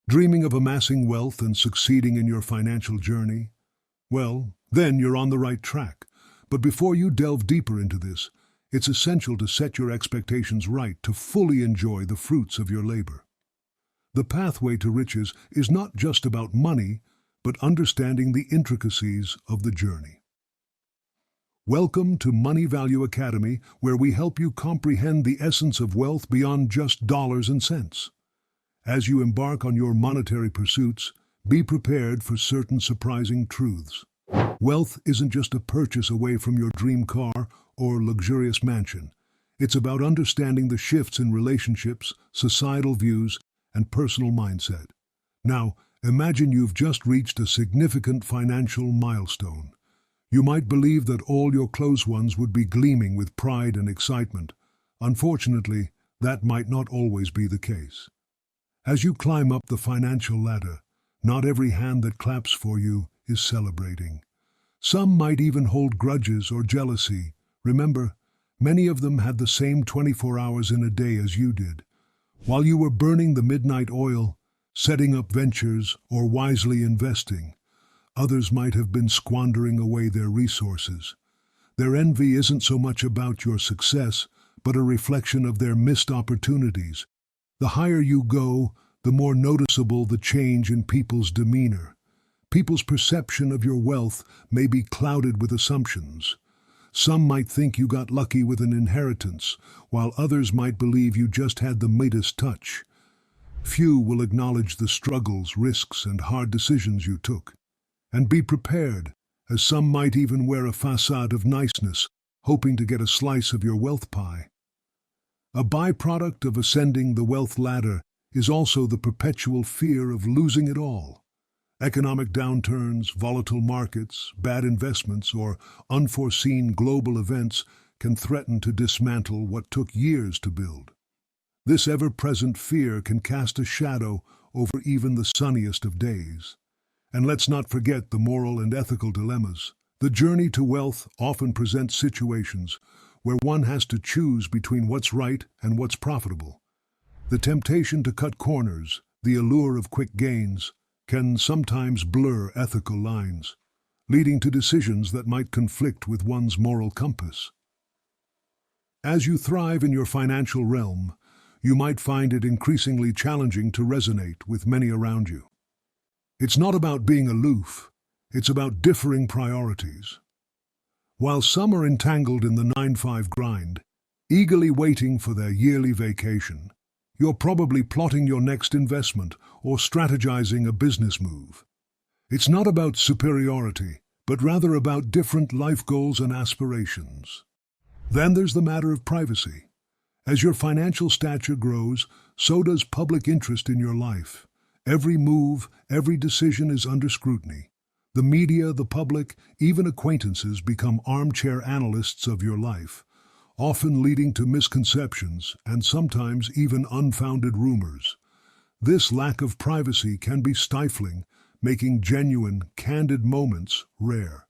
Dreaming of amassing wealth and succeeding in your financial journey? Well, then you're on the right track. But before you delve deeper into this, it's essential to set your expectations right to fully enjoy the fruits of your labor. The pathway to riches is not just about money, but understanding the intricacies of the journey. Welcome to Money Value Academy, where we help you comprehend the essence of wealth beyond just dollars and cents. As you embark on your monetary pursuits, be prepared for certain surprising truths. Wealth isn't just a purchase away from your dream car or luxurious mansion. It's about understanding the shifts in relationships, societal views, and personal mindset. Now, imagine you've just reached a significant financial milestone. You might believe that all your close ones would be gleaming with pride and excitement. Unfortunately, that might not always be the case. As you climb up the financial ladder, not every hand that claps for you is celebrating. Some might even hold grudges or jealousy. Remember, many of them had the same 24 hours in a day as you did. While you were burning the midnight oil, setting up ventures, or wisely investing, others might have been squandering away their resources. Their envy isn't so much about your success, but a reflection of their missed opportunities. The higher you go, the more noticeable the change in people's demeanor. People's perception of your wealth may be clouded with assumptions. Some might think you got lucky with an inheritance, while others might believe you just had the Midas touch. Few will acknowledge the struggles, risks, and hard decisions you took. And be prepared, as some might even wear a facade of niceness, hoping to get a slice of your wealth pie. A byproduct of ascending the wealth ladder is also the perpetual fear of losing it all. Economic downturns, volatile markets, bad investments, or unforeseen global events can threaten to dismantle what took years to build. This ever-present fear can cast a shadow over even the sunniest of days. And let's not forget the moral and ethical dilemmas. The journey to wealth often presents situations where one has to choose between what's right and what's profitable. The temptation to cut corners, the allure of quick gains, can sometimes blur ethical lines, leading to decisions that might conflict with one's moral compass. As you thrive in your financial realm, you might find it increasingly challenging to resonate with many around you. It's not about being aloof, it's about differing priorities. While some are entangled in the 9-to-5 grind, eagerly waiting for their yearly vacation, you're probably plotting your next investment or strategizing a business move. It's not about superiority, but rather about different life goals and aspirations. Then there's the matter of privacy. As your financial stature grows, so does public interest in your life. Every move, every decision is under scrutiny. The media, the public, even acquaintances become armchair analysts of your life, often leading to misconceptions and sometimes even unfounded rumors. This lack of privacy can be stifling, making genuine, candid moments rare.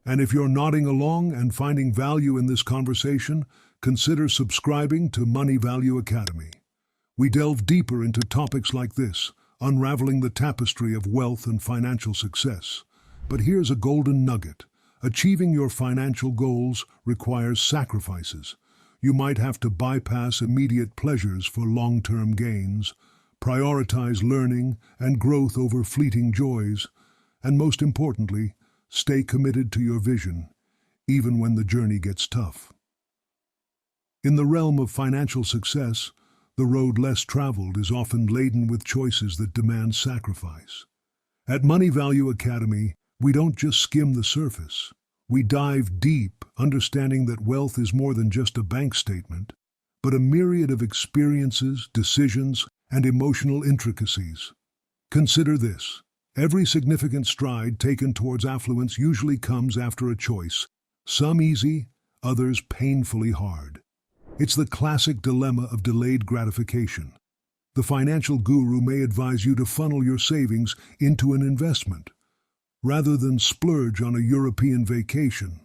And if you're nodding along and finding value in this conversation, consider subscribing to Money Value Academy. We delve deeper into topics like this, unraveling the tapestry of wealth and financial success. But here's a golden nugget. Achieving your financial goals requires sacrifices. You might have to bypass immediate pleasures for long-term gains, prioritize learning and growth over fleeting joys, and most importantly, stay committed to your vision, even when the journey gets tough. In the realm of financial success, the road less traveled is often laden with choices that demand sacrifice. At Money Value Academy, we don't just skim the surface. We dive deep, understanding that wealth is more than just a bank statement, but a myriad of experiences, decisions, and emotional intricacies. Consider this. Every significant stride taken towards affluence usually comes after a choice, some easy, others painfully hard. It's the classic dilemma of delayed gratification. The financial guru may advise you to funnel your savings into an investment, rather than splurge on a European vacation.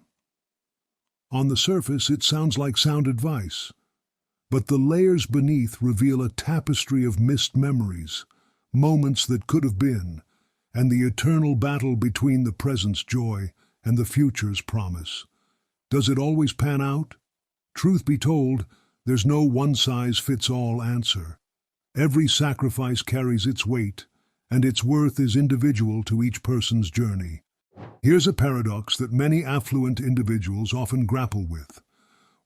On the surface, it sounds like sound advice, but the layers beneath reveal a tapestry of missed memories, moments that could have been, and the eternal battle between the present's joy and the future's promise. Does it always pan out? Truth be told, there's no one-size-fits-all answer. Every sacrifice carries its weight, and its worth is individual to each person's journey. Here's a paradox that many affluent individuals often grapple with.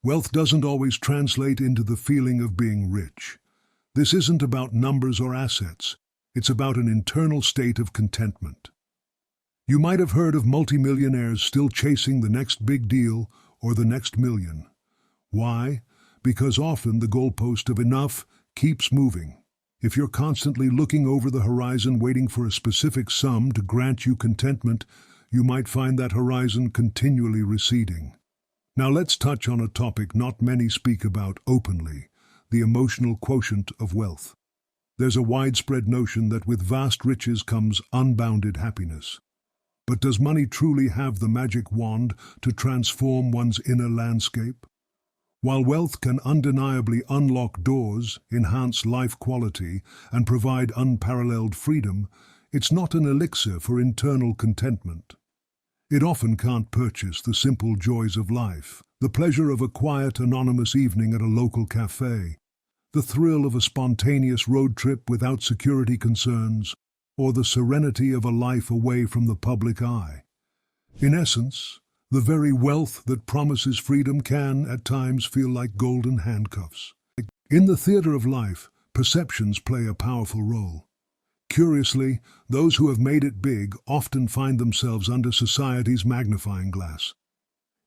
Wealth doesn't always translate into the feeling of being rich. This isn't about numbers or assets. It's about an internal state of contentment. You might have heard of multimillionaires still chasing the next big deal or the next million. Why? Because often the goalpost of enough keeps moving. If you're constantly looking over the horizon waiting for a specific sum to grant you contentment, you might find that horizon continually receding. Now let's touch on a topic not many speak about openly, the emotional quotient of wealth. There's a widespread notion that with vast riches comes unbounded happiness. But does money truly have the magic wand to transform one's inner landscape? While wealth can undeniably unlock doors, enhance life quality, and provide unparalleled freedom, it's not an elixir for internal contentment. It often can't purchase the simple joys of life, the pleasure of a quiet, anonymous evening at a local cafe, the thrill of a spontaneous road trip without security concerns, or the serenity of a life away from the public eye. In essence, the very wealth that promises freedom can, at times, feel like golden handcuffs. In the theater of life, perceptions play a powerful role. Curiously, those who have made it big often find themselves under society's magnifying glass.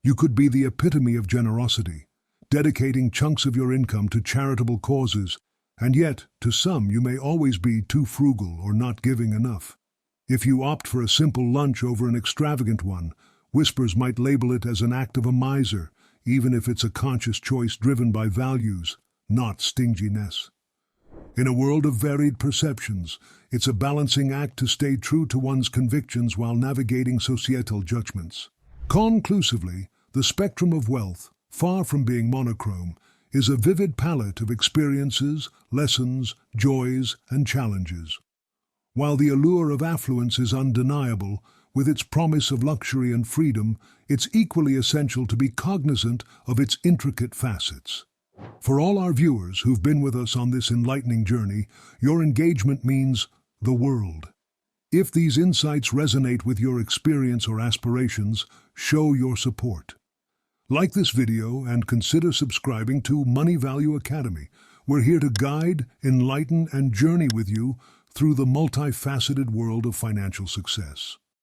You could be the epitome of generosity, dedicating chunks of your income to charitable causes, and yet, to some, you may always be too frugal or not giving enough. If you opt for a simple lunch over an extravagant one, whispers might label it as an act of a miser, even if it's a conscious choice driven by values, not stinginess. In a world of varied perceptions, it's a balancing act to stay true to one's convictions while navigating societal judgments. Conclusively, the spectrum of wealth, far from being monochrome, is a vivid palette of experiences, lessons, joys, and challenges. While the allure of affluence is undeniable, with its promise of luxury and freedom, it's equally essential to be cognizant of its intricate facets. For all our viewers who've been with us on this enlightening journey, your engagement means the world. If these insights resonate with your experience or aspirations, show your support. Like this video and consider subscribing to Money Value Academy. We're here to guide, enlighten, and journey with you through the multifaceted world of financial success.